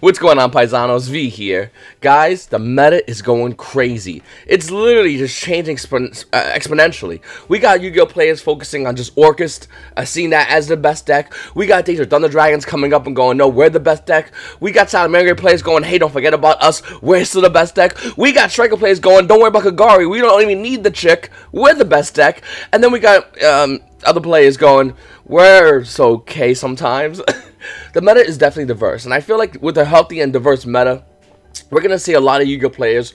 What's going on, paisanos? V here. Guys, the meta is going crazy. It's literally just changing exponentially. We got YuGiOh players focusing on just Orcust, seeing that as the best deck. We got Danger Thunder Dragons coming up and going, no, we're the best deck. We got Salamangreat players going, hey, don't forget about us, we're still the best deck. We got Striker players going, don't worry about Kagari, we don't even need the chick, we're the best deck. And then we got other players going, we're so okay sometimes. The meta is definitely diverse, and I feel like with a healthy and diverse meta, we're going to see a lot of YuGiOh players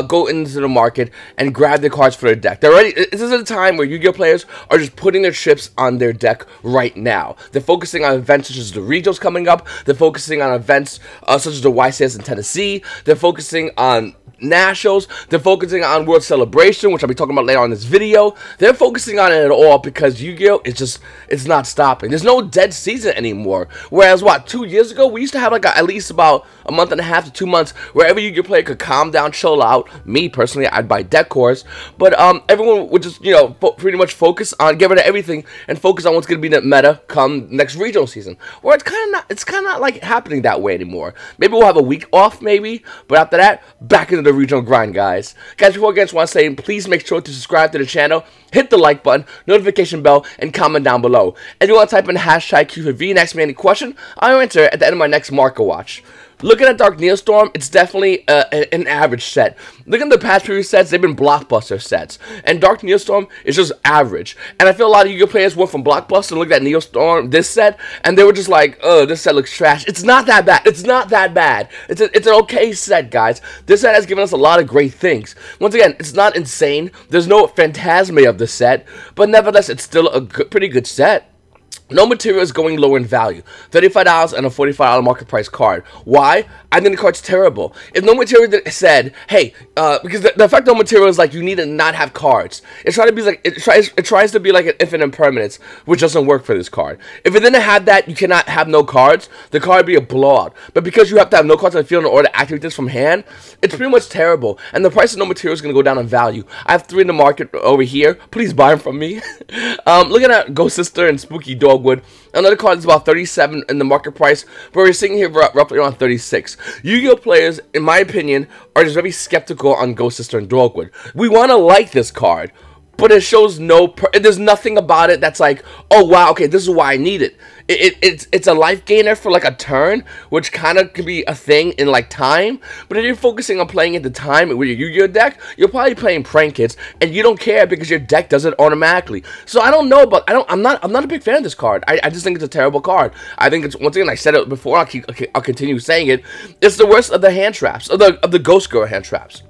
go into the market and grab their cards for their deck. This is a time where YuGiOh players are just putting their chips on their deck right now. They're focusing on events such as the regionals coming up. They're focusing on events such as the YCS in Tennessee. They're focusing on nationals. They're focusing on World Celebration, which I'll be talking about later on in this video. They're focusing on it all because YuGiOh is it's not stopping. There's no dead season anymore. Whereas, what, 2 years ago, we used to have like at least about a month and a half to 2 months where every YuGiOh player could calm down, chill out. Me, personally, I'd buy deck cores. But everyone would just, pretty much focus on, get rid of everything and focus on what's going to be the meta come next regional season. Where it's kind of not like happening that way anymore. Maybe we'll have a week off, maybe. But after that, back into the regional grind, guys. Guys, before I just want to say, please make sure to subscribe to the channel, hit the like button, notification bell, and comment down below. If you want to type in hashtag Q for V and ask me any question, I'll answer at the end of my next market watch. Looking at Dark Neostorm, it's definitely an average set. Looking at the past previous sets, they've been blockbuster sets. And Dark Neostorm is just average. And I feel a lot of YuGiOh players went from blockbuster and looked at Neostorm, this set, and they were just like, oh, this set looks trash. It's not that bad. It's not that bad. It's an okay set, guys. This set has given us a lot of great things. Once again, it's not insane. There's no phantasme of the set, but nevertheless, it's still a pretty good set. No material is going lower in value. $35 and a $45 market price card. Why? I think the card's terrible. If no material said, hey, because the effect on material is like you need to not have cards. It tries to be like an infinite impermanence, which doesn't work for this card. If it didn't have that, you cannot have no cards. The card would be a blowout. But because you have to have no cards on the field in order to activate this from hand, it's pretty much terrible. And the price of no material is going to go down in value. I have 3 in the market over here. Please buy them from me. Looking at Ghost Sister and Spooky Dogwood. Another card is about 37 in the market price, but we're sitting here roughly around 36. YuGiOh players, in my opinion, are just very skeptical on Ghost Sister and Dogwood. We want to like this card, but it shows there's nothing about it that's like, oh wow, okay, this is why I need it. It's a life gainer for like a turn, which kind of could be a thing in like time. But if you're focusing on playing at the time with your YuGiOh deck, you're probably playing prank hits, and you don't care because your deck does it automatically. So I don't know, but I'm not a big fan of this card. I just think it's a terrible card. I think it's, once again, I said it before, I'll continue saying it. It's the worst of the hand traps, of the Ghost Girl hand traps.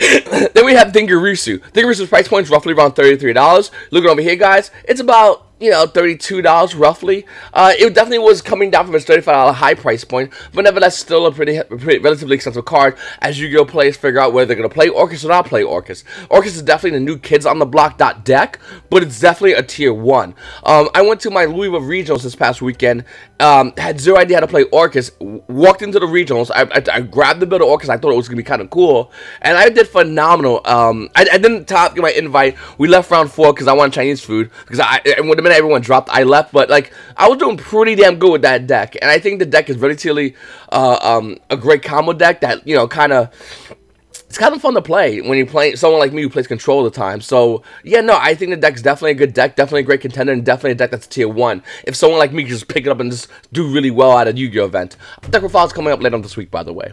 Then we have Dingirisu. Dingirisu's price point is roughly around $33. Looking over here, guys, it's about $32 roughly. It definitely was coming down from its $35 high price point, but nevertheless still a pretty relatively expensive card as YuGiOh players figure out whether they're going to play Orcust or not play Orcust. Orcust is definitely the new Kids on the Block deck, but it's definitely a tier 1. I went to my Louisville regionals this past weekend, had zero idea how to play Orcust, walked into the regionals, I grabbed the bit of Orcust, I thought it was going to be kind of cool, and I did phenomenal. I didn't get my invite. We left round 4 because I wanted Chinese food, because when the minute everyone dropped, I left, but like I was doing pretty damn good with that deck, and I think the deck is relatively a great combo deck that it's kind of fun to play when you play someone like me who plays control all the time. So yeah, no, I think the deck's definitely a good deck, definitely a great contender, and definitely a deck that's tier 1. If someone like me can just pick it up and just do really well at a YuGiOh event. Deck profiles coming up later on this week, by the way.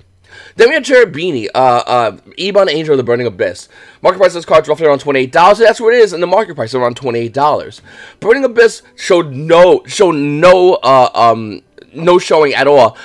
Then we have Cherubini, Ebon Angel of the Burning Abyss. Market price of this card is roughly around $28. That's where it is in the market price, around $28. Burning Abyss showed no showing at all,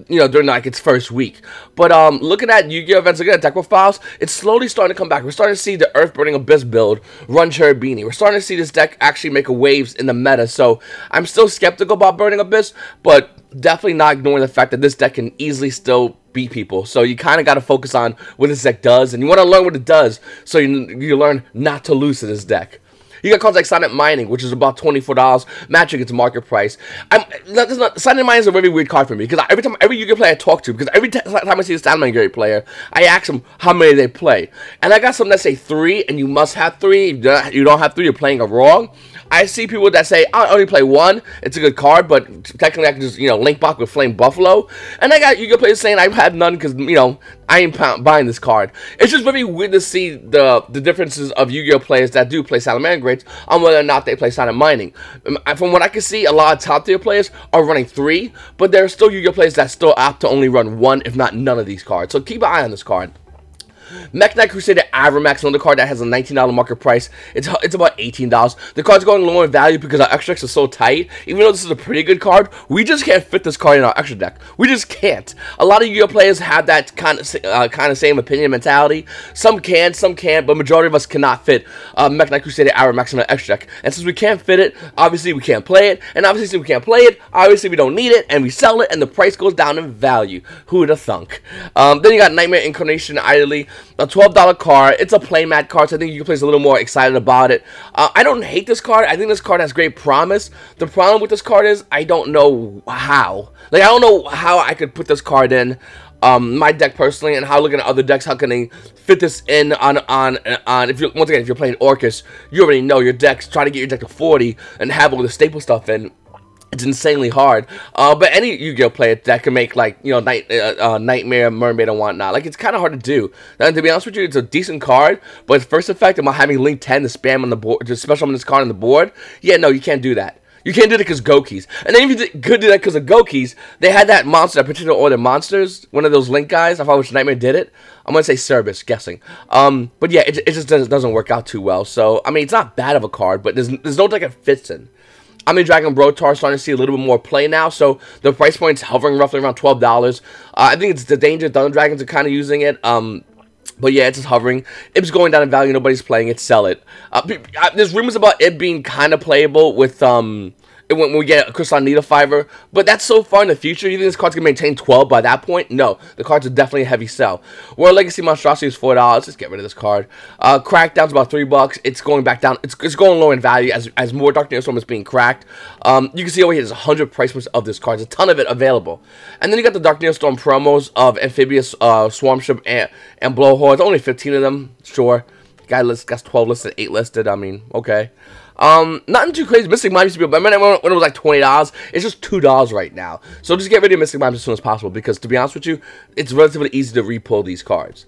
during like its first week. But looking at YuGiOh events, looking at deck profiles, it's slowly starting to come back. We're starting to see the Earth Burning Abyss build run Cherubini. We're starting to see this deck actually make a waves in the meta. So I'm still skeptical about Burning Abyss, but definitely not ignoring the fact that this deck can easily still beat people. So you kind of got to focus on what this deck does, and you want to learn what it does so you learn not to lose to this deck. You got cards like Silent Mining, which is about $24, matching its market price. Silent Mining is a really weird card for me, because every YuGiOh player I talk to, because every time I see a Salamangreat player, I ask them how many they play. And I got some that say 3, and you must have 3. If you don't have 3, you're playing it wrong. I see people that say, I only play one, it's a good card, but technically I can just, link block with Flame Buffalo. And I got Yu-Gi-Oh players saying I've had none because, I ain't buying this card. It's just very weird to see the differences of Yu-Gi-Oh players that do play Salamangreats on whether or not they play Silent Mining. From what I can see, a lot of top tier players are running 3, but there are still Yu-Gi-Oh players that still opt to only run 1, if not none of these cards. So keep an eye on this card. Mech Knight Crusader Avramax, another card that has a $19 market price. It's about $18. The card's going low in value because our extra decks are so tight. Even though this is a pretty good card, we just can't fit this card in our extra deck. We just can't. A lot of Yu-Gi-Oh players have that kind of same opinion mentality. Some can, some can't, but majority of us cannot fit Mech Knight Crusader Avramax in our extra deck. And since we can't fit it, obviously we can't play it. And obviously since we can't play it, obviously we don't need it, and we sell it, and the price goes down in value. Who would have thunk? Then you got Nightmare Incarnation Idly. A $12 card. It's a playmat card, so I think Yu-Gi-Oh players a little more excited about it. I don't hate this card. I think this card has great promise. The problem with this card is I don't know how. I don't know how I could put this card in my deck personally, and how looking at other decks, how can they fit this in on if you once again, if you're playing Orcus, you already know your decks. Try to get your deck to 40 and have all the staple stuff in. It's insanely hard, but any Yu-Gi-Oh player that can make Nightmare, Mermaid, and whatnot, it's kind of hard to do. And to be honest with you, it's a decent card, but its first effect about having Link 10 to spam on the board, to special summon this card on the board, yeah, no, you can't do that. You can't do that because Gokis. And then if you could do that because of Gokis, they had that monster, that particular order monsters, one of those Link guys, I forgot which Nightmare did it. I'm going to say Cerberus, guessing. But yeah, it just doesn't work out too well. So, I mean, it's not bad of a card, but there's no deck it fits in. I'm in Dragon Brotar, starting to see a little bit more play now, so the price point's hovering roughly around $12. I think it's the Danger Thunder Dragons are kind of using it. But yeah, it's just hovering. It's going down in value. Nobody's playing it. Sell it. There's rumors about it being kind of playable with when we get a Crystal Needle Fiber, but that's so far in the future. You think this card's gonna maintain 12 by that point? No, the cards are definitely a heavy sell. World Legacy Monstrosity is $4. Just get rid of this card. Crackdown's about $3. It's going back down. It's going low in value as more Dark Neostorm is being cracked. You can see over here there's 100 price points of this card. There's a ton of it available. And then you got the Dark Neostorm promos of Amphibious, Swarm Ship, and Blowhorns. Only 15 of them, sure. Guy list got 12 listed, 8 listed. I mean, okay. Nothing too crazy. Mystic Mime used to be, but when it was like $20, it's just $2 right now. So just get rid of Mystic Mime as soon as possible, because to be honest with you, it's relatively easy to repull these cards.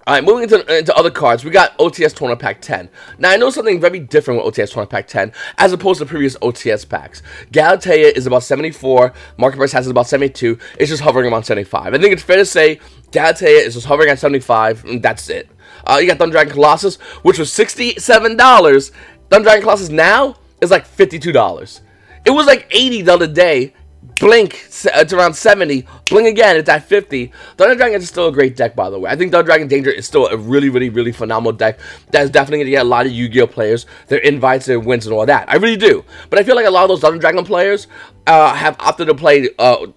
Alright, moving into other cards, we got OTS Tournament Pack 10. Now, I know something very different with OTS Tournament Pack 10, as opposed to previous OTS packs. Galatea is about 74, market price has it about 72, it's just hovering around 75. I think it's fair to say Galatea is just hovering at 75, and that's it. You got Thunder Dragon Colossus, which was $67. Thunder Dragon Colossus now is like $52. It was like $80 the other day. Blink, it's around 70. Blink again, it's at 50. Thunder Dragon is still a great deck, by the way. I think Thunder Dragon Danger is still a really, really, really phenomenal deck that's definitely going to get a lot of Yu-Gi-Oh players, their invites, their wins, and all that. I really do. But I feel like a lot of those Thunder Dragon players have opted to play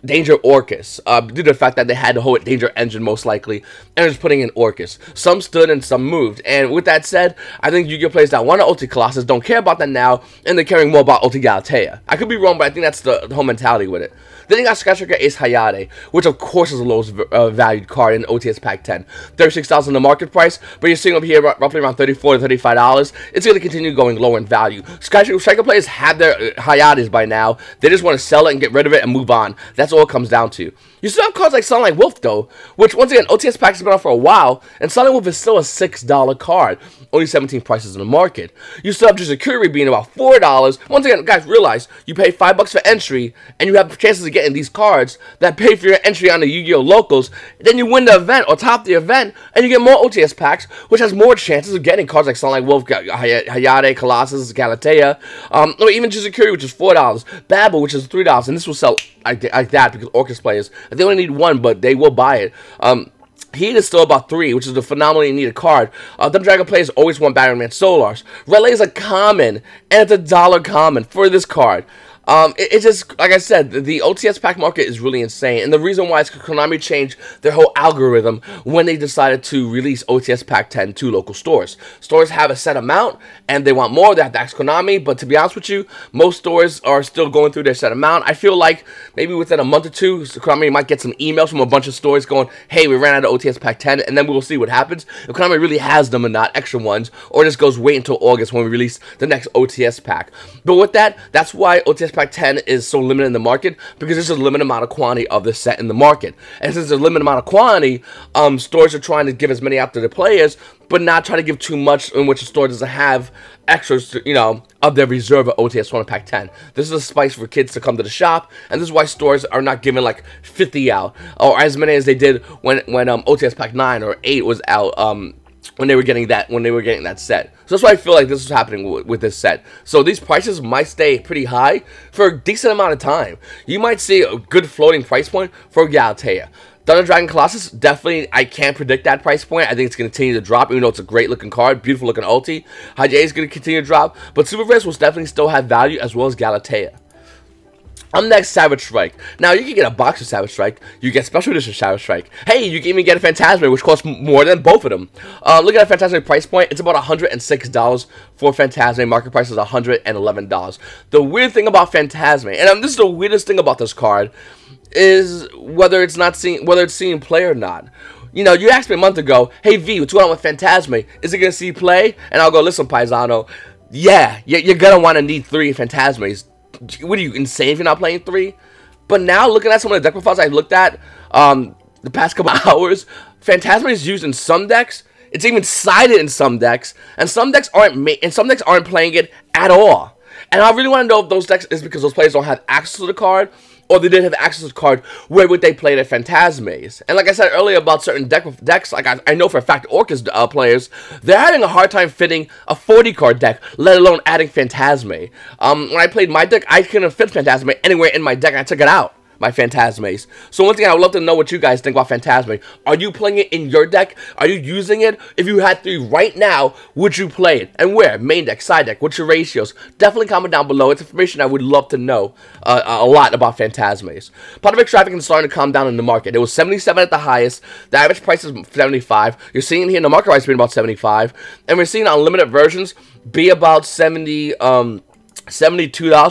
Danger Orcus due to the fact that they had the whole Danger engine most likely, and just putting in Orcus. Some stood and some moved. And with that said, I think Yu-Gi-Oh players that want to ulti Colossus don't care about that now, and they're caring more about ulti Galatea. I could be wrong, but I think that's the whole mentality with it. Then you got Skyscraper Ace Hayate, which of course is the lowest valued card in OTS Pack 10. $36 in the market price, but you're seeing over here roughly around $34 to $35. It's going to continue going low in value. Skyscraper players have their Hayates by now. They just want to sell it and get rid of it and move on. That's all it comes down to. You still have cards like Sunlight Wolf, though, which, once again, OTS Pack has been out for a while, and Sunlight Wolf is still a $6 card. Only 17 prices in the market. You still have Juzakuri being about $4. Once again, guys, realize you pay $5 for entry, and you have chances of getting these cards that pay for your entry on the Yu-Gi-Oh! Locals. Then you win the event or top the event, and you get more OTS packs, which has more chances of getting cards like Sunlight Wolf, Hayate, Colossus, Galatea, or even Juzakuri, which is $4. Babel, which is $3, and this will sell like that because Orcus players, they only need one, but they will buy it. Heat is still about 3, which is a phenomenally needed card. Thunder Dragon players always want Battery Man Solars. Relay is a common, and it's $1 common for this card. It's just, like I said, the OTS pack market is really insane, and the reason why is Konami changed their whole algorithm when they decided to release OTS pack 10 to local stores. Stores have a set amount, and they want more. They have to ask Konami, but to be honest with you, most stores are still going through their set amount. I feel like maybe within a month or two, Konami might get some emails from a bunch of stores going, hey, we ran out of OTS pack 10, and then we'll see what happens. If Konami really has them and not extra ones, or just goes wait until August when we release the next OTS pack. But with that, that's why OTS pack 10 is so limited in the market, because there's a limited amount of quantity of this set in the market. And since there's a limited amount of quantity, stores are trying to give as many out to the players, but not try to give too much in which the store doesn't have extras, to, you know, of their reserve of OTS 1 pack 10. This is a spice for kids to come to the shop, and this is why stores are not giving like 50 out, or as many as they did when OTS pack 9 or 8 was out, when they were getting that set. So that's why I feel like this is happening with this set. So these prices might stay pretty high for a decent amount of time. You might see a good floating price point for Galatea. Thunder Dragon Colossus, definitely, I can't predict that price point. I think it's going to continue to drop, even though it's a great looking card, beautiful looking ulti. High J is going to continue to drop, but Super Rares will definitely still have value, as well as Galatea. Next, Savage Strike. Now, you can get a box of Savage Strike. You get Special Edition Savage Strike. Hey, you can even get a Phantasme, which costs more than both of them. Look at that Phantasme price point. It's about $106 for Phantasme. Market price is $111. The weird thing about Phantasme, and this is the weirdest thing about this card, is whether it's seeing play or not. You know, you asked me a month ago, hey V, what's going on with Phantasme? Is it going to see play? And I'll go, listen, Paisano, yeah, you're going to want to need 3 Phantasmes. What are you, insane if you're not playing 3? But now, looking at some of the deck profiles I've looked at the past couple hours, Phantasme is used in some decks. It's even sided in some decks, and some decks aren't playing it at all. And I really want to know if those decks is because those players don't have access to the card, or they didn't have access to the card. Where would they play their Phantasmes? And like I said earlier about certain decks, like I know for a fact Orcus players, they're having a hard time fitting a 40-card deck, let alone adding Phantasme. When I played my deck, I couldn't fit Phantasme anywhere in my deck, and I took it out. My Phantasmes. So once again, I would love to know what you guys think about Phantasme. Are you playing it in your deck? Are you using it? If you had 3 right now, would you play it? And where? Main deck, side deck, what's your ratios? Definitely comment down below. It's information I would love to know a lot about Phantasmes. Pot of Extravagance is starting to calm down in the market. It was 77 at the highest. The average price is 75. You're seeing it here in the market price being about 75. And we're seeing unlimited versions be about $72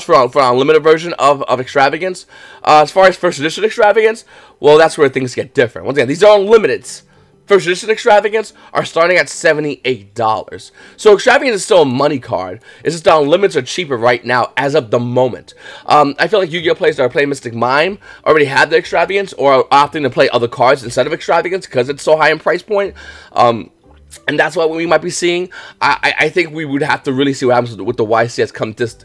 for an unlimited version of Extravagance. As far as first edition Extravagance, well, that's where things get different. Once again, these are unlimiteds. First edition Extravagance are starting at $78. So Extravagance is still a money card. It's just the unlimiteds are cheaper right now as of the moment. I feel like Yu-Gi-Oh players that are playing Mystic Mime already have the Extravagance, or are opting to play other cards instead of Extravagance because it's so high in price point. And that's what we might be seeing. I think we would have to really see what happens with the YCS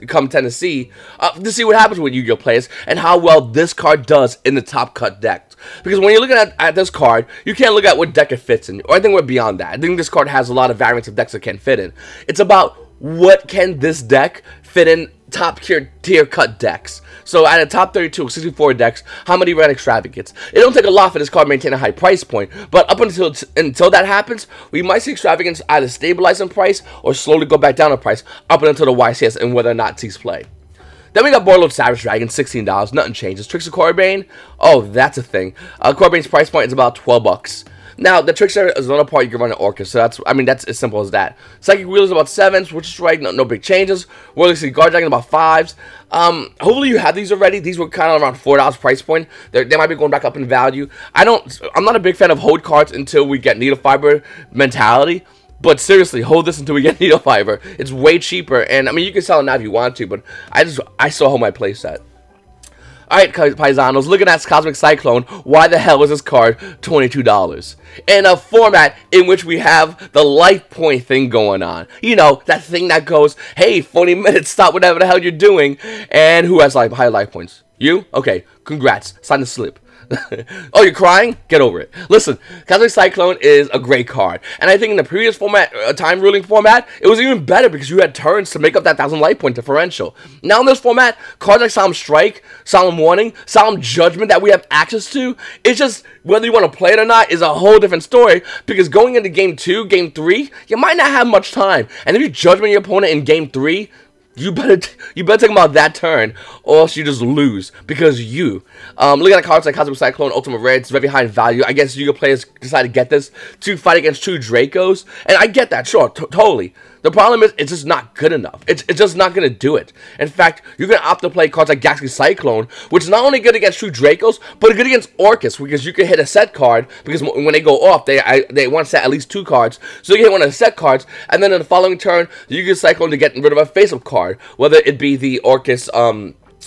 come Tennessee to see what happens with Yu-Gi-Oh players and how well this card does in the top cut deck. Because when you're looking at this card, you can't look at what deck it fits in. Or I think we're beyond that. I think this card has a lot of variants of decks it can fit in. It's about what can this deck fit in top tier cut decks. So at a top 32, 64 decks, how many red Extravagance? It don't take a lot for this card to maintain a high price point, but up until that happens, we might see Extravagance either stabilize in price or slowly go back down in price up until the YCS and whether or not it sees play. Then we got Borderlord Savage Dragon, $16, nothing changes. Trickster Corbane, oh, that's a thing. Corbane's price point is about $12. Now, the Trickster is another part you can run in Orcus, so that's as simple as that. Psychic Wheel is about 7s, which is right, no big changes. World Legacy Guard Dragon about 5s. Hopefully you have these already. These were kind of around $4 price point. They might be going back up in value. I'm not a big fan of hold cards until we get Needle Fiber mentality. But seriously, hold this until we get Needle Fiber. It's way cheaper, and I mean you can sell it now if you want to, but I still hold my playset. Alright, Paisanos, looking at Cosmic Cyclone, why the hell is this card $22? In a format in which we have the life point thing going on. You know, that thing that goes, hey, 40 minutes, stop whatever the hell you're doing. And who has high life points? You? Okay, congrats. Sign the slip. Oh, you're crying? Get over it. Listen, Cosmic Cyclone is a great card, and I think in the previous format, time ruling format, it was even better because you had turns to make up that 1,000 life point differential. Now in this format, cards like Solemn Strike, Solemn Warning, Solemn Judgment that we have access to, it's just whether you want to play it or not is a whole different story, because going into game 2, game 3, you might not have much time, and if you Judgment your opponent in game 3, you better take him out that turn, or else you just lose because you. Looking at cards like Cosmic Cyclone, Ultimate Rare, it's very high in value. I guess Yu-Gi-Oh players decide to get this to fight against two Dracos, and I get that, sure, totally. The problem is, it's just not good enough. It's just not going to do it. In fact, you're going to opt to play cards like Galaxy Cyclone, which is not only good against true Dracos, but good against Orcus, because you can hit a set card, because when they go off, they want to set at least 2 cards, so you can hit one of the set cards, and then in the following turn, you can Cyclone to get rid of a face-up card, whether it be the Orcus,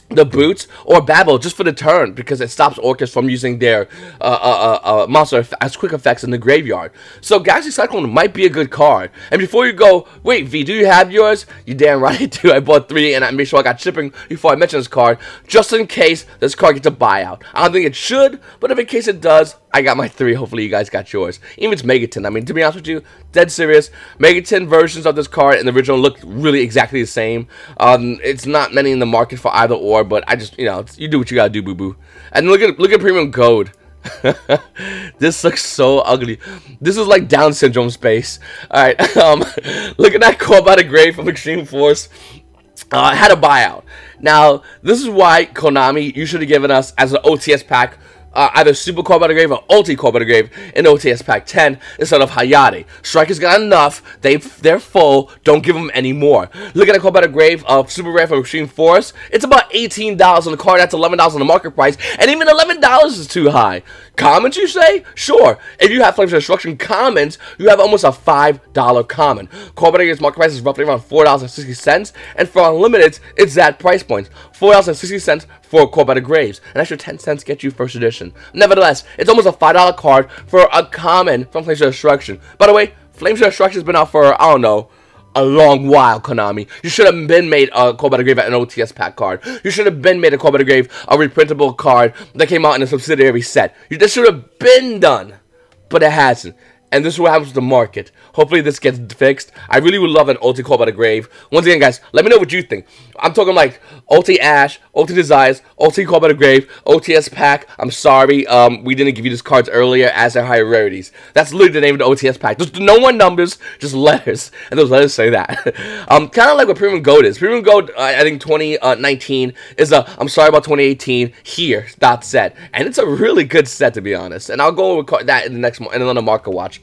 the boots, or Babel, just for the turn, because it stops Orcus from using their monster as quick effects in the graveyard. So Galaxy Cyclone might be a good card. And before you go, wait, V, do you have yours? You damn right I do. I bought 3, and I made sure I got shipping before I mentioned this card, just in case this card gets a buyout. I don't think it should, but if in case it does, I got my 3. Hopefully you guys got yours. Even if it's Megaton. I mean, to be honest with you, dead serious. Megaton versions of this card and the original look really exactly the same. It's not many in the market for either or, but I just, you know, you do what you gotta do, boo-boo. And look at Premium Gold. This looks so ugly. This is like Down syndrome space. Alright, look at that Call by the Grave from Extreme Force. Had a buyout. Now, this is why Konami, you should have given us as an OTS pack either Super Call by the Grave or Ulti Call by the Grave in OTS Pack 10 instead of Hayate. Strikers got enough. They're full. Don't give them any more. Look at the Call by the Grave of Super Rare from Extreme Force. It's about $18 on the card. That's $11 on the market price. And even $11 is too high. Commons, you say? Sure. If you have Flames of Destruction commons, you have almost a $5 common. Call by the Grave's market price is roughly around $4.60. And for Unlimited, it's that price point. $4.60 for Call by the Graves. An extra 10 cents gets you first edition. Nevertheless, it's almost a $5 card for a common from Flames of Destruction. By the way, Flames of Destruction has been out for, I don't know, a long while, Konami. You should have been made a Call by the Grave an OTS pack card. You should have been made a Call by the Grave a reprintable card that came out in a subsidiary set. This should have been done, but it hasn't. And this is what happens with the market. Hopefully this gets fixed. I really would love an Ulti Call by the Grave. Once again, guys, let me know what you think. I'm talking like Ulti Ash, Ulti Desires, Ulti Call by the Grave, OTS Pack. I'm sorry, we didn't give you these cards earlier as their higher rarities. That's literally the name of the OTS Pack. Just no one numbers, just letters. And those letters say that. Kind of like what Premium Gold is. Premium Gold, I think 2019 is a I'm sorry about 2018 here, that set. And it's a really good set, to be honest. And I'll go over that in the next in another market watch.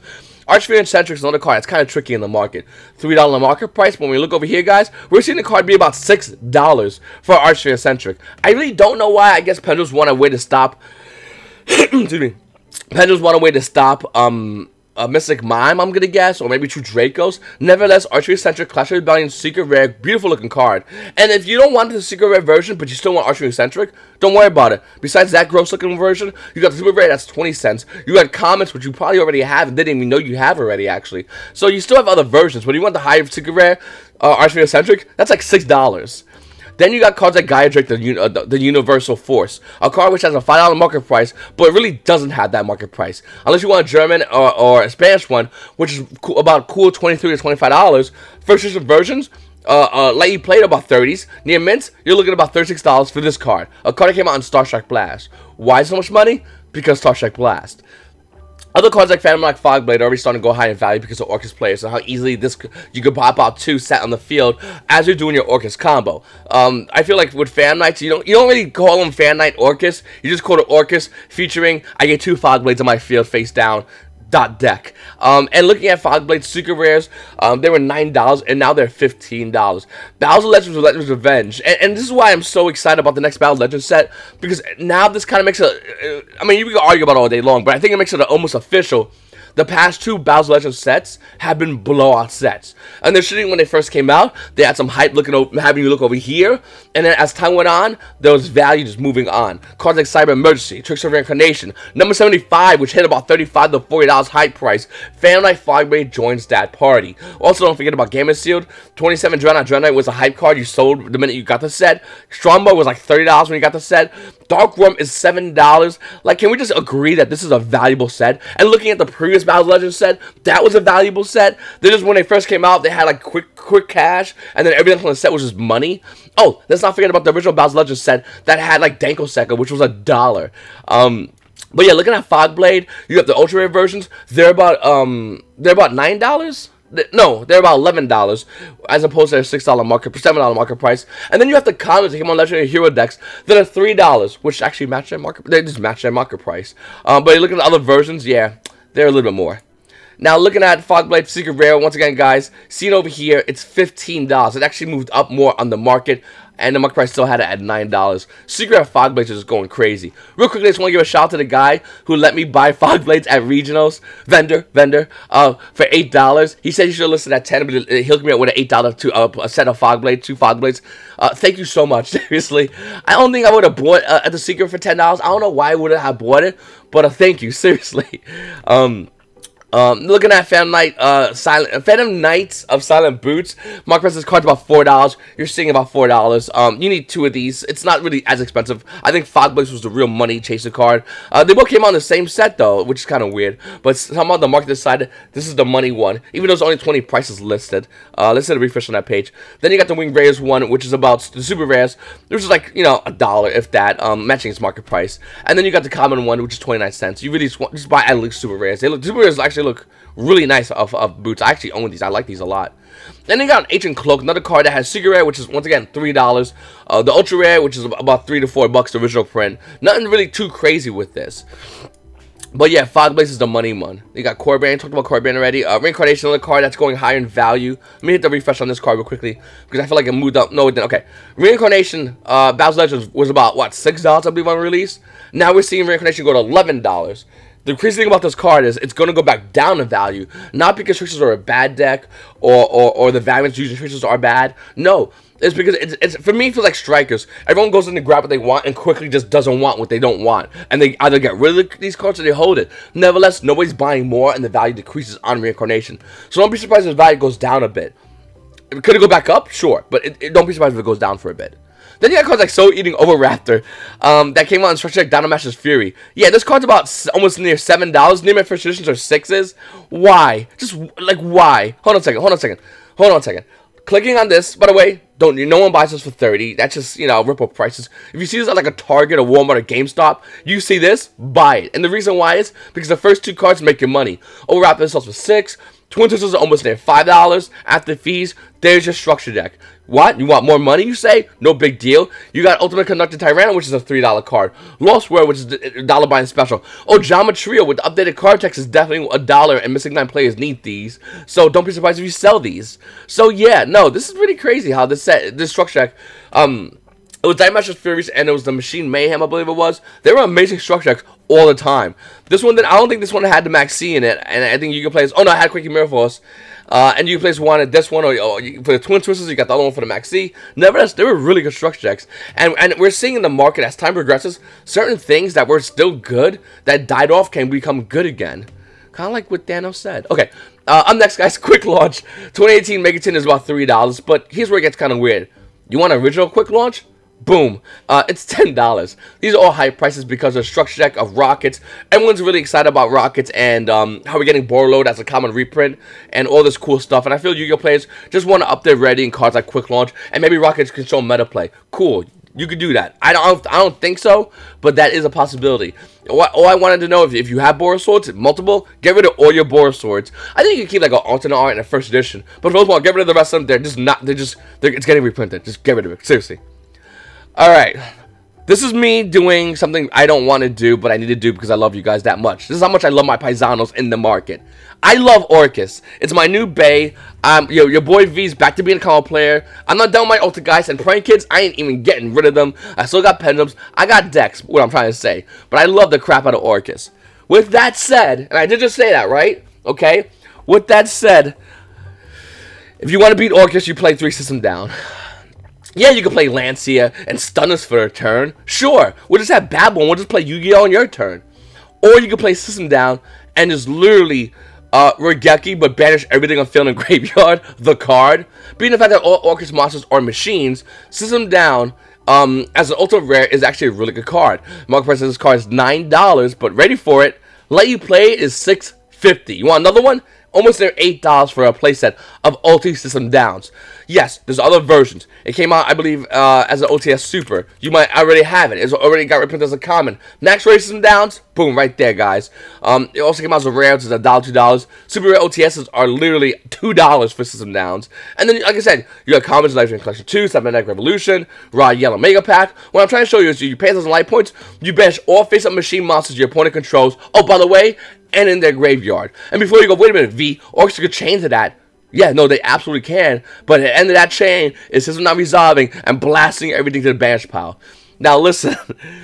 Archsphere Eccentric is another card that's kind of tricky in the market. $3 on the market price. When we look over here, guys, we're seeing the card be about $6 for Archsphere Eccentric. I really don't know why. I guess Pendulums want a way to stop. Excuse me. Pendulums want a way to stop Mystic Mime, I'm gonna guess, or maybe 2 Dracos. Nevertheless, Archery Eccentric, Clash of Rebellion, Secret Rare, beautiful looking card. And if you don't want the Secret Rare version, but you still want Archery Eccentric, don't worry about it. Besides that gross looking version, you got the Super Rare, that's 20 cents. You got Commons, which you probably already have, and didn't even know you have already, actually. So you still have other versions. But you want the higher Secret Rare, Archery Eccentric, that's like $6. Then you got cards like Gaia Drake, the Universal Force, a card which has a $5 market price, but it really doesn't have that market price. Unless you want a German or a Spanish one, which is about cool $23 to $25. First edition versions, let you play it about 30s. Near mint, you're looking at about $36 for this card. A card that came out in Star Strike Blast. Why so much money? Because Star Strike Blast. Other cards like Phantom Black Fogblade are already starting to go high in value because of Orcus players and how easily you could pop out 2 set on the field as you're doing your Orcus combo. I feel like with Fan Knights, you don't really call them Fan Knight Orcus. You just call it Orcus featuring I get 2 Fogblades on my field face down. Deck. And looking at Fogblade Secret Rares, they were $9 and now they're $15. Battles of Legends with Legends Revenge. And this is why I'm so excited about the next Battle of Legends set, because now this kind of makes it, I mean, you can argue about it all day long, but I think it makes it almost official. The past 2 Battles of Legends sets have been blowout sets. And they're shooting when they first came out, they had some hype having you look over here. And then as time went on, there was value just moving on. Cards like Cyber Emergency, Tricks of Reincarnation, number 75, which hit about $35 to $40 hype price. Phantom Knight Fogblade joins that party. Also, don't forget about Gamer Sealed. 27 Dreadnought. Dreadnought was a hype card you sold the minute you got the set. Strongbow was like $30 when you got the set. Dark Worm is $7. Like, can we just agree that this is a valuable set? And looking at the previous Battle of Legends set, that was a valuable set. They just, when they first came out, they had like quick cash, and then everything on the set was just money. Oh, let's not forget about the original Battle of Legends set that had like Danko Sekka, which was $1. But yeah, looking at Fogblade, you have the ultra rare versions. They're about $9. no, they're about $11 as opposed to their $6 market, $7 market price. And then you have the commons that came on legendary hero decks that are $3, which actually match their market. They just match their market price. But you look at the other versions, yeah, they're a little bit more. Now, looking at Fogblade Secret Rare, once again, guys, seen over here, it's $15. It actually moved up more on the market, and the market price still had it at $9. Secret Rare Fogblades is just going crazy. Real quickly, I just want to give a shout out to the guy who let me buy Fogblades at regionals, vendor, for $8. He said you should have listed at $10, but he hooked me up with an $8 to a set of Fogblades, 2 Fogblades. Thank you so much, seriously. I don't think I would have bought at the Secret for $10. I don't know why I wouldn't have bought it, but thank you, seriously. Looking at Phantom Knights of Silent Boots, market price is card's about $4. You're seeing about $4. You need 2 of these. It's not really as expensive. I think Fogblades was the real money chaser card. They both came on the same set though, which is kind of weird. But somehow the market decided this is the money one, even though there's only 20 prices listed. Let's hit a refresh on that page. Then you got the Wing Rares one, which is about the Super Rares, which is like, you know, $1 if that, matching its market price. And then you got the common one, which is 29 cents. You really just buy at least Super Rares. Super Rares actually look really nice of boots. I actually own these. I like these a lot. Then you got an Ancient Cloak, another card that has Secret Rare, which is once again $3. The Ultra Rare, which is about $3 to $4, the original print. Nothing really too crazy with this. But yeah, Fogblades is the money one. You got Corbin. Talked about Corbin already. Reincarnation, another card that's going higher in value. Let me hit the refresh on this card real quickly because I feel like it moved up. No, it didn't. Okay. Reincarnation, Battle's Legends was about, what, $6, I believe, on release? Now we're seeing Reincarnation go to $11. The crazy thing about this card is it's going to go back down in value, not because Tricksters are a bad deck or the variants using Tricksters are bad. No, it's because it's for me, it feels like Strikers. Everyone goes in to grab what they want and quickly just doesn't want what they don't want, and they either get rid of these cards or they hold it. Nevertheless, nobody's buying more, and the value decreases on Reincarnation. So don't be surprised if the value goes down a bit. Could it go back up? Sure, but don't be surprised if it goes down for a bit. Then you got cards like Soul Eating Over Raptor that came out in Structure Deck Dynamash's Fury. Yeah, this card's about almost near $7. Near my first editions are 6s. Why? Just like why? Hold on a second. Clicking on this, by the way, no one buys this for $30. That's just, you know, rip-off prices. If you see this at like a Target or Walmart or GameStop, you see this, buy it. And the reason why is because the first 2 cards make your money. Over Raptor sells for $6. Twin Twisters are almost near $5 after fees. There's your Structure Deck. What? You want more money, you say? No big deal. You got Ultimate Conductor Tyranno, which is a $3 card. Lost World, which is a $1 buying special. Oh, Geometria with the updated card text is definitely $1, and Missing 9 players need these. So don't be surprised if you sell these. So yeah, no, this is really crazy how this Structure Deck, it was Dynamash's Furies and it was the Machine Mayhem, I believe it was. They were amazing Structure Decks all the time. This one, I don't think this one had the Max C in it, and I think you can play this. Oh no, I had Quickie Mirror Force. And you can place one at this one, or for the Twin Twisters, you got the other one for the Max C. Nevertheless, they were really good Structure Decks. And we're seeing in the market, as time progresses, certain things that were still good, that died off, can become good again. Kind of like what Thanos said. Okay, up next, guys, quick launch. 2018 Megaton is about $3, but here's where it gets kind of weird. You want an original quick launch? Boom. It's $10. These are all high prices because of Structure Deck of Rockets. Everyone's really excited about Rockets and how we're getting Borload as a common reprint and all this cool stuff. And I feel Yu-Gi-Oh! Players just want to up their ready in cards like Quick Launch, and maybe Rockets can show meta play. Cool. You could do that. I don't think so, but that is a possibility. All I wanted to know, if you have Boros Swords, multiple, get rid of all your Boros Swords. I think you can keep like an alternate art and a first edition, but for most part, get rid of the rest of them. It's getting reprinted. Just get rid of it. Seriously. Alright, this is me doing something I don't want to do, but I need to do because I love you guys that much. This is how much I love my paisanos in the market. I love Orcus. It's my new bae. Your boy V's back to being a common player. I'm not done with my Ultra guys, and Prank Kids, I ain't even getting rid of them. I still got Pendulums. I got decks, what I'm trying to say. But I love the crap out of Orcus. With that said, and I did just say that, right? Okay? With that said, if you want to beat Orcus, you play 3 system down. Yeah, you can play Lancia and stun us for a turn. Sure, we'll just have Babble and we'll just play Yu-Gi-Oh! On your turn. Or you can play System Down and just literally Regeki, but banish everything on field and graveyard, the card. Being the fact that all Orcus monsters are machines, System Down as an ultra rare is actually a really good card. Market price of this card is $9, but ready for it. Let you play it is $6.50. You want another one? Almost near $8 for a playset of Ulti System Downs. Yes, there's other versions. It came out, I believe, as an OTS Super. You might already have it. It's already got reprinted as a common. Max Rare System Downs, boom, right there, guys. It also came out as a rare, which is $1, $2. Super Rare OTSs are literally $2 for System Downs. And then, like I said, you got Commons, Legendary Collection 2, Cybernetic Revolution, Raw Yellow Mega Pack. What I'm trying to show you is you pay 1,000 light points, you banish all face-up machine monsters your opponent controls. Oh, by the way, and in their graveyard. And before you go, wait a minute, V, Orcs could chain to that. Yeah, no, they absolutely can. But at the end of that chain is system not resolving and blasting everything to the banish pile. Now listen,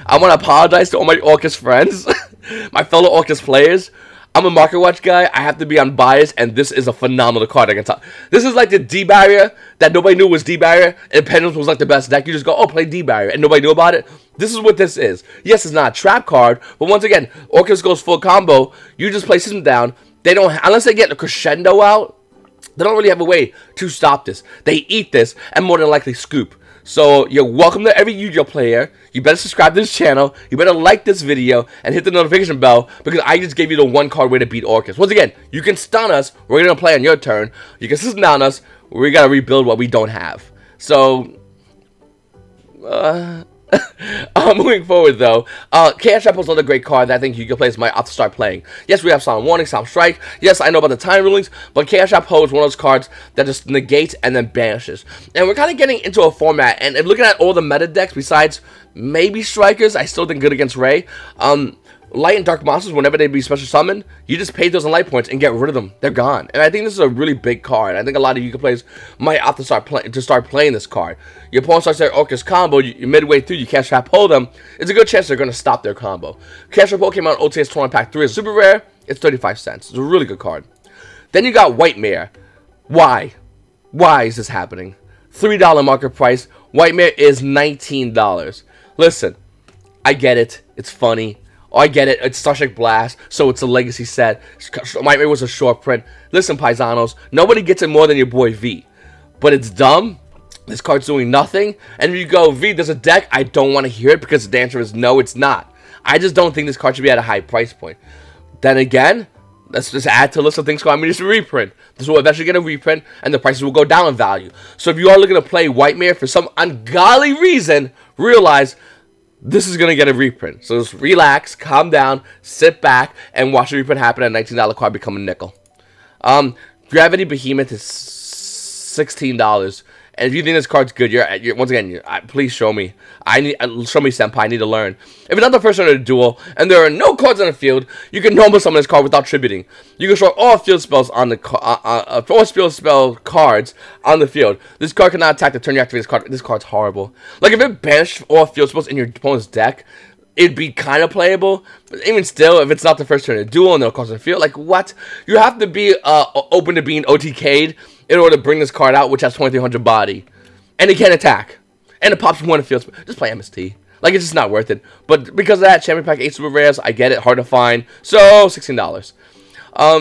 I want to apologize to all my Orcus friends, my fellow Orcus players. I'm a Market Watch guy. I have to be unbiased, and this is a phenomenal card. I can tell. This is like the D-Barrier that nobody knew was D-Barrier, and Pendulum was like the best deck. You just go, oh, play D-Barrier, and nobody knew about it. This is what this is. Yes, it's not a trap card, but once again, Orcus goes full combo. You just play system down. They don't, unless they get the crescendo out, they don't really have a way to stop this. They eat this and more than likely scoop. So you're welcome to every YuGiOh player. You better subscribe to this channel. You better like this video and hit the notification bell because I just gave you the one card way to beat Orcus. Once again, you can stun us. We're going to play on your turn. You can system down us. We got to rebuild what we don't have. So, moving forward though, Chaos Trap was another great card that I think YuGiOh players might have to start playing. Yes, we have Solemn Warning, Solemn Strike. Yes, I know about the time rulings, but Chaos Trap is one of those cards that just negates and then banishes. And we're kind of getting into a format, and looking at all the meta decks, besides maybe Strikers, I still think good against Ray. Light and Dark monsters, whenever they be special summoned, you just pay those in light points and get rid of them. They're gone. And I think this is a really big card. I think a lot of YuGiOh players might have to start playing this card. Your opponent starts their Orcus combo, you midway through, you Chaos Trap hold them. It's a good chance they're going to stop their combo. Chaos Trap came out on OTS Tournament Pack 3 as super rare. It's 35 cents. It's a really good card. Then you got White Mare. Why? Why is this happening? $3 market price. White Mare is $19. Listen, I get it. It's funny. Oh, I get it. It's Starship Blast, so it's a legacy set. White Mare was a short print. Listen, paisanos, nobody gets it more than your boy V. But it's dumb. This card's doing nothing. And if you go, V, there's a deck, I don't want to hear it because the answer is no, it's not. I just don't think this card should be at a high price point. Then again, let's just add to a list of things called just a reprint. This will eventually get a reprint, and the prices will go down in value. So if you are looking to play White Mare for some ungodly reason, realize this is going to get a reprint. So just relax, calm down, sit back, and watch the reprint happen at $19 card become a nickel. Gravity Behemoth is $16. And if you think this card's good, you're once again, please show me. Show me, senpai. I need to learn. If it's not the first turn of the duel, and there are no cards on the field, you can normal summon this card without tributing. You can show all field spells on the all field spell cards on the field. This card cannot attack the turn you activate this card. This card's horrible. Like if it banished all field spells in your opponent's deck, it'd be kind of playable. But even still, if it's not the first turn of the duel and no cards on the field, like what? You have to be open to being OTK'd in order to bring this card out, which has 2300 body. And it can't attack. And it pops one field. Just play MST. Like, it's just not worth it. But because of that, Champion Pack 8 Super Rares, I get it, hard to find. So, $16.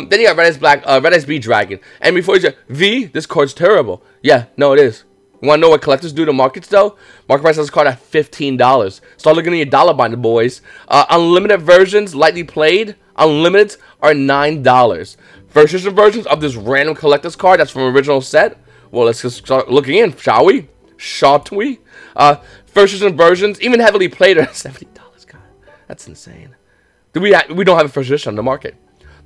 Then you got Red Eyes B Dragon. And before you say, V, this card's terrible. Yeah, no, it is. You want to know what collectors do to markets, though? Market price has this card at $15. Start looking at your dollar binder, boys. Unlimited versions, lightly played, unlimited, are $9. First edition versions of this random collector's card that's from original set. Well, let's just start looking in, shall we? First edition versions, even heavily played, are $70. God, that's insane. We don't have a first edition on the market.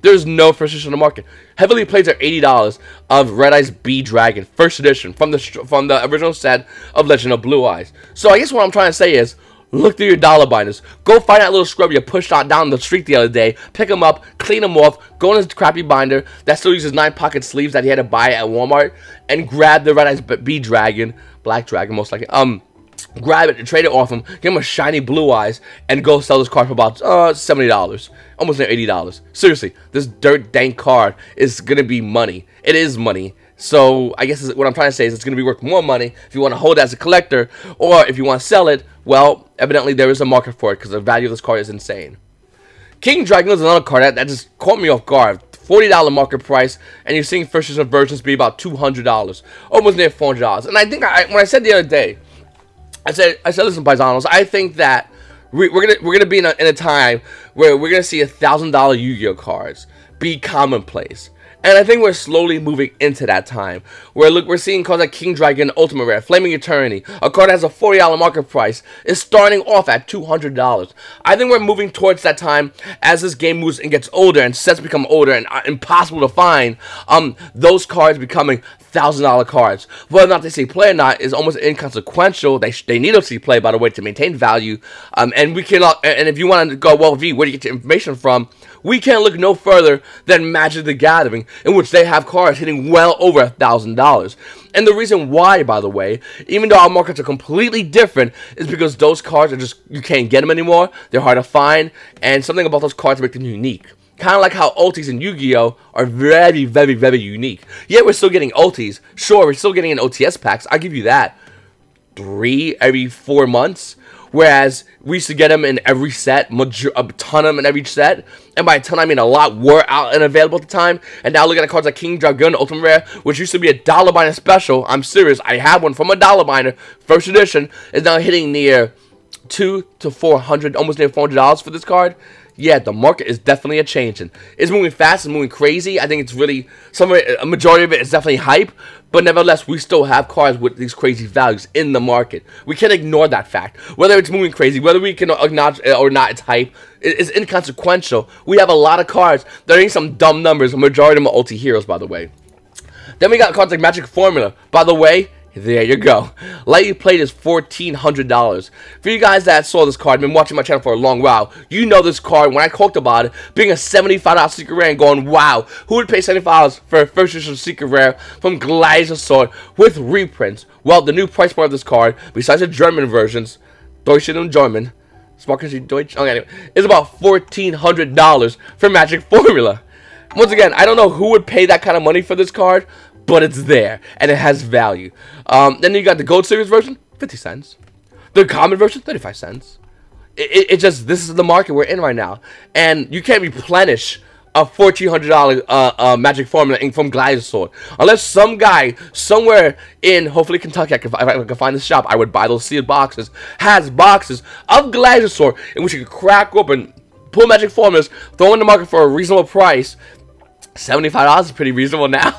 There's no first edition on the market. Heavily played are $80 of Red Eyes B Dragon, first edition from the original set of Legend of Blue Eyes. So I guess what I'm trying to say is, look through your dollar binders. Go find that little scrub you pushed out down the street the other day. Pick him up, clean him off, go in his crappy binder that still uses 9-pocket sleeves that he had to buy at Walmart, and grab the Red Eyes B Dragon, Black Dragon most likely. Grab it and trade it off him. Give him a shiny Blue Eyes and go sell this card for about $70, almost near $80. Seriously, this dirt dank card is gonna be money. It is money. So I guess what I'm trying to say is it's going to be worth more money if you want to hold it as a collector, or if you want to sell it, well, evidently there is a market for it because the value of this card is insane. King Dragon is another card that just caught me off guard. $40 market price, and you're seeing first edition versions be about $200, almost near $400. And I think when I said the other day, I said, listen, paisanos, I think that we're gonna be in a time where we're gonna see $1,000 Yu-Gi-Oh cards be commonplace. And I think we're slowly moving into that time. Where look, we're seeing cards like King Dragon, Ultimate Rare, Flaming Eternity. A card that has a $40 market price is starting off at $200. I think we're moving towards that time as this game moves and gets older and sets become older and impossible to find. Those cards becoming $1,000 cards. Whether or not they see play or not is almost inconsequential. They need to see play, by the way, to maintain value. And we cannot. And if you want to go, well, V, where do you get your information from? We can't look no further than Magic the Gathering, in which they have cards hitting well over $1,000. And the reason why, by the way, even though our markets are completely different, is because those cards are just, you can't get them anymore. They're hard to find, and something about those cards make them unique. Kind of like how ultis in Yu-Gi-Oh! Are very, very, very unique. Yeah, we're still getting ultis. Sure, we're still getting in OTS packs. I'll give you that. 3 every 4 months. Whereas we used to get them in every set, a ton of them in every set. And by a ton, I mean a lot were out and available at the time. And now look at cards like King Dragon, Ultimate Rare, which used to be a $1 binder special. I'm serious. I have one from a $1 binder, first edition. Is now hitting near $200 to $400, almost near $400 for this card. Yeah, the market is definitely a changing. It's moving fast, it's moving crazy. I think it's really, a majority of it is definitely hype. But nevertheless, we still have cards with these crazy values in the market. We can't ignore that fact. Whether it's moving crazy, whether we can acknowledge it or not, it's hype. It's inconsequential. We have a lot of cards that are in some dumb numbers. A majority of them are ulti heroes, by the way. Then we got cards like Magic Formula. By the way, there you go. Lightly Played is $1,400. For you guys that saw this card, been watching my channel for a long while, you know this card, when I talked about it, being a $75 Secret Rare and going, wow, who would pay $75 for a first edition Secret Rare from Gladiator Sword with reprints? Well, the new price point of this card, besides the German versions, Deutschen und German, Sparkers Deutsch, okay, anyway, is about $1,400 for Magic Formula. Once again, I don't know who would pay that kind of money for this card, but it's there, and it has value. Then you got the Gold Series version, 50 cents. The Common version, 35 cents. It just, this is the market we're in right now. And you can't replenish a $1,400 Magic Formula from Gladiator Sword. Unless some guy somewhere in, hopefully Kentucky, if I can find this shop, I would buy those sealed boxes, has boxes of Gladiator Sword in which you can crack open, pull Magic Formulas, throw in the market for a reasonable price. $75 is pretty reasonable now.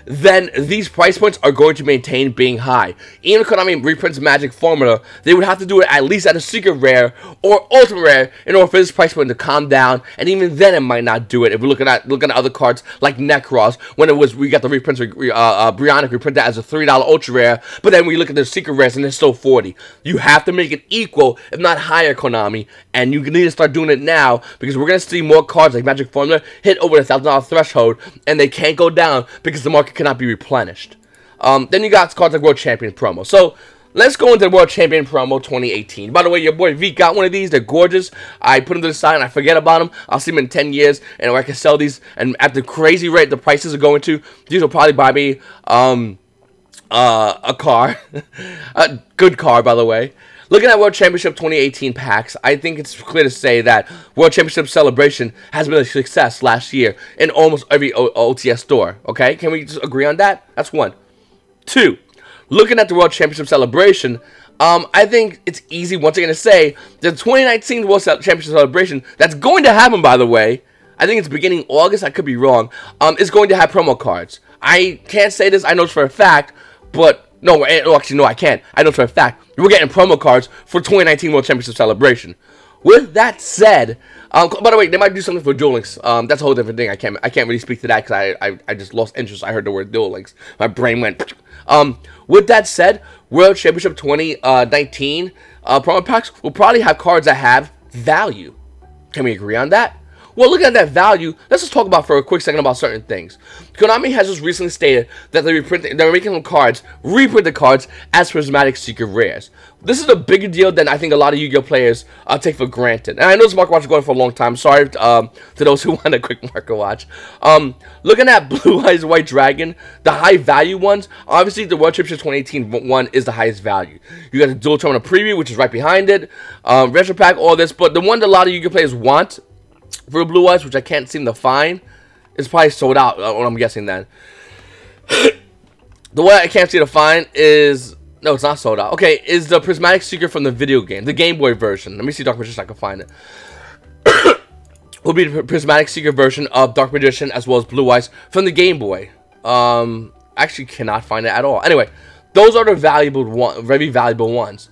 Then these price points are going to maintain being high. Even if Konami reprints Magic Formula, they would have to do it at least at a Secret Rare or Ultimate Rare in order for this price point to calm down. And even then, it might not do it. If we're looking at other cards like Necros, when we got the reprints, Brionic reprint that as a $3 Ultra Rare, but then we look at the Secret Rares and it's still $40. You have to make it equal, if not higher, Konami, and you need to start doing it now because we're gonna see more cards like Magic Formula hit over the $1,000 threshold, and they can't go down because the market cannot be replenished. Then you got cards like World Champion promo. So let's go into the World Champion promo 2018. By the way, your boy V got one of these. They're gorgeous. I put them to the side and I forget about them. I'll see them in 10 years, and I can sell these. And at the crazy rate the prices are going to, these will probably buy me a car, a good car, by the way. Looking at World Championship 2018 packs, I think it's clear to say that World Championship Celebration has been a success last year in almost every OTS store, okay? Can we just agree on that? That's one. Two, looking at the World Championship Celebration, I think it's easy once again to say the 2019 World Championship Celebration, that's going to happen, by the way, I think it's beginning August, I could be wrong, is going to have promo cards. I can't say this, I know it's for a fact, but no, actually, no, I can't. I know for a fact. We're getting promo cards for 2019 World Championship Celebration. With that said, by the way, they might do something for Duel Links. That's a whole different thing. I can't really speak to that because I just lost interest. I heard the word Duel Links. My brain went. With that said, World Championship 2019 promo packs will probably have cards that have value. Can we agree on that? Well, looking at that value, let's just talk about for a quick second about certain things. Konami has just recently stated that they're making them cards, reprint the cards as prismatic Secret Rares. This is a bigger deal than I think a lot of Yu-Gi-Oh players take for granted. And I know this market watch is going for a long time. Sorry to those who want a quick market watch. Looking at Blue Eyes White Dragon, the high value ones, obviously the World Championship 2018 one is the highest value. You got the Dual Tournament Preview, which is right behind it, Retro Pack, all this, but the one that a lot of Yu-Gi-Oh players want for Blue Eyes, which I can't seem to find, is probably sold out, what I'm guessing then. The one I can't seem to find is, no, it's not sold out. Okay, is the Prismatic Secret from the video game, the Game Boy version. Let me see, Dark Magician, I can find it. will be the Prismatic Seeker version of Dark Magician as well as Blue Eyes from the Game Boy. Actually cannot find it at all. Anyway, those are the very valuable ones.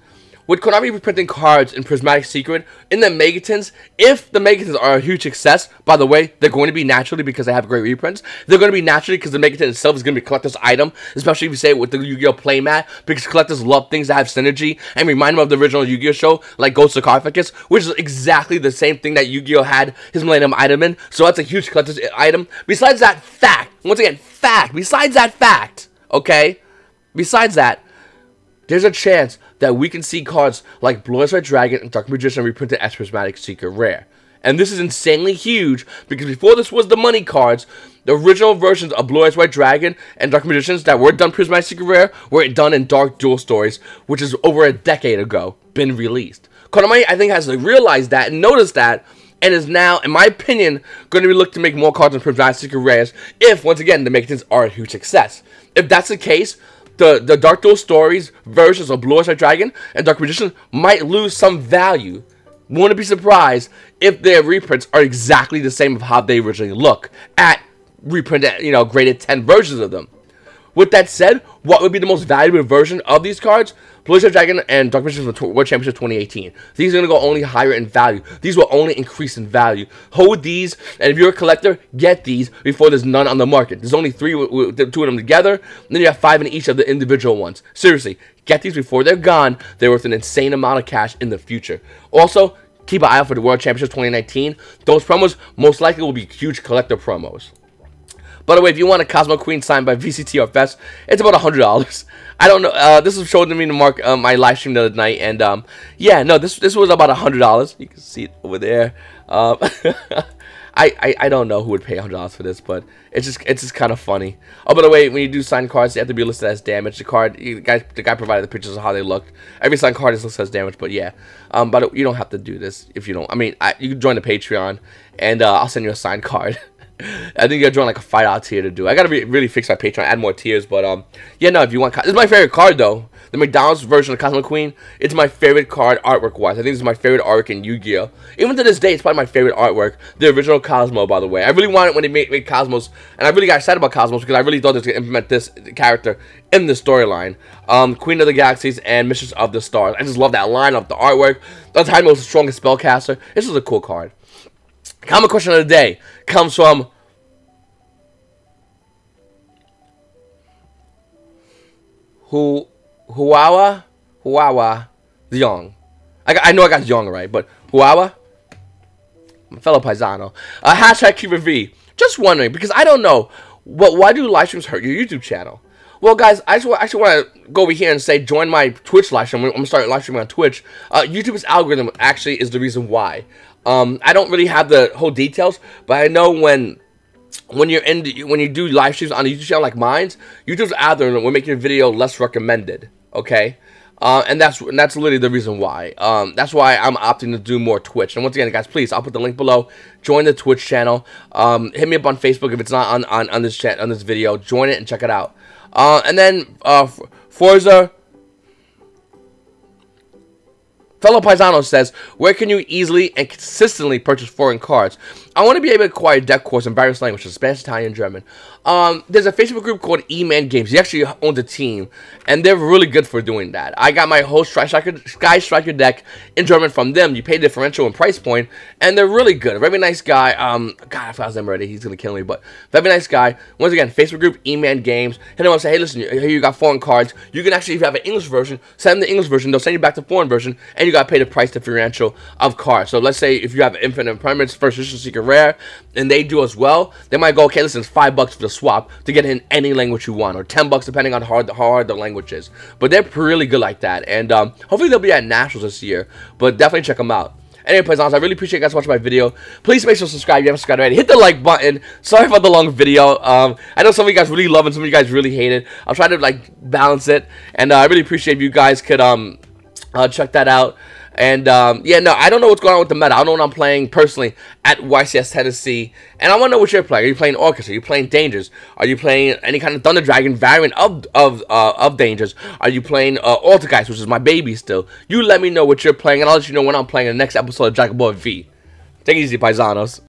With Konami reprinting cards in Prismatic Secret in the Megatons, if the Megatons are a huge success, by the way, they're going to be naturally because they have great reprints. They're going to be naturally because the Megaton itself is going to be a collector's item, especially if you say it with the Yu-Gi-Oh! Playmat, because collectors love things that have synergy and remind them of the original Yu-Gi-Oh! Show, like Ghost Sarcophagus, which is exactly the same thing that Yu-Gi-Oh! Had his Millennium item in, so that's a huge collector's item. Besides that fact, once again, besides that fact, okay? Besides that, there's a chance that we can see cards like Blue Eyes White Dragon and Dark Magician reprinted as Prismatic Seeker Rare. And this is insanely huge, because before this was the money cards, the original versions of Blue Eyes White Dragon and Dark Magicians that were done Prismatic Seeker Rare were done in Dark Duel Stories, which is over a decade ago, been released. Konami, I think, has realized that and noticed that, and is now, in my opinion, going to be looking to make more cards in Prismatic Seeker Rares if, once again, the Megatons are a huge success. If that's the case, the Dark Duel Stories versions of Blue Eyes White Dragon and Dark Magician might lose some value. Wouldn't be surprised if their reprints are exactly the same of how they originally look at reprinted, graded 10 versions of them. With that said, what would be the most valuable version of these cards? Blue Eyes White Dragon and Dark Magician from World Championship 2018. These are going to go only higher in value. These will only increase in value. Hold these, and if you're a collector, get these before there's none on the market. There's only two of them together, and then you have 5 in each of the individual ones. Seriously, get these before they're gone. They're worth an insane amount of cash in the future. Also, keep an eye out for the World Championship 2019. Those promos most likely will be huge collector promos. By the way, if you want a Cosmo Queen signed by vctrfs, it's about $100. I don't know. This was shown to me to mark my live stream the other night, and yeah, no, this was about $100. You can see it over there. I don't know who would pay $100 for this, but it's just kind of funny. Oh, by the way, when you do sign cards, they have to be listed as damaged. The guy provided the pictures of how they looked. Every signed card is listed as damaged, but yeah. But you don't have to do this if you don't. I mean, you can join the Patreon, and I'll send you a signed card. I think you gotta join like a $5 tier to do. I gotta really fix my Patreon, add more tiers, but yeah, no, if you want, this is my favorite card though. The McDonald's version of Cosmo Queen, it's my favorite card artwork wise. I think this is my favorite artwork in Yu-Gi-Oh! Even to this day, it's probably my favorite artwork. The original Cosmo, by the way. I really wanted when they made Cosmos, and I really got excited about Cosmos because I really thought they was gonna implement this character in the storyline. Queen of the Galaxies and Mistress of the Stars. I just love that line of the artwork. That's how I was the strongest spellcaster. This is a cool card. Common question of the day comes from Huawa Young. I know I got Young right, but Huawa, my fellow paisano. Hashtag QV. Just wondering, because I don't know, why do live streams hurt your YouTube channel? Well, guys, I actually want to go over here and say join my Twitch live stream. I'm going to start live streaming on Twitch. YouTube's algorithm actually is the reason why. I don't really have the whole details, but I know when you do live streams on a YouTube channel like mine's, YouTube's algorithm will make your video less recommended. Okay, and that's literally the reason why. That's why I'm opting to do more Twitch. And once again, guys, please, I'll put the link below. Join the Twitch channel. Hit me up on Facebook if it's not on this chat on this video. Join it and check it out. And then Forza. Fellow Paisano says, where can you easily and consistently purchase foreign cards? I want to be able to acquire deck course in various languages, Spanish, Italian, German. There's a Facebook group called E-Man Games. He actually owns a team, and they're really good for doing that. I got my whole Sky Striker deck in German from them. You pay differential in price point, and they're really good. Very nice guy. God, I forgot his name already. He's going to kill me, but very nice guy. Once again, Facebook group, E-Man Games. Hit him up and say, hey, listen, here you got foreign cards. You can actually, if you have an English version, send them the English version. They'll send you back the foreign version, and you got to pay the price differential of cards. So let's say if you have Infinite Impermanence, First Edition Secret Rare, and they do as well, they might go, okay, listen, it's $5 for the swap to get in any language you want, or $10 depending on how hard the language is. But they're really good like that, and hopefully they'll be at Nationals this year, but definitely check them out. Anyway, Paisans, I really appreciate you guys watching my video. Please make sure to subscribe if you haven't subscribed already. Hit the like button. Sorry about the long video. I know some of you guys really love it, some of you guys really hate it. I'll try to like balance it, and I really appreciate if you guys could check that out. And yeah, no, I don't know what's going on with the meta. I don't know what I'm playing personally at YCS Tennessee, and I want to know what you're playing. Are you playing Orchestra? Are you playing Dangers? Are you playing any kind of Thunder Dragon variant of Dangers? Are you playing Altergeist, which is my baby still? You let me know what you're playing, and I'll let you know when I'm playing the next episode of Dragon Ball V. Take it easy, Paisanos.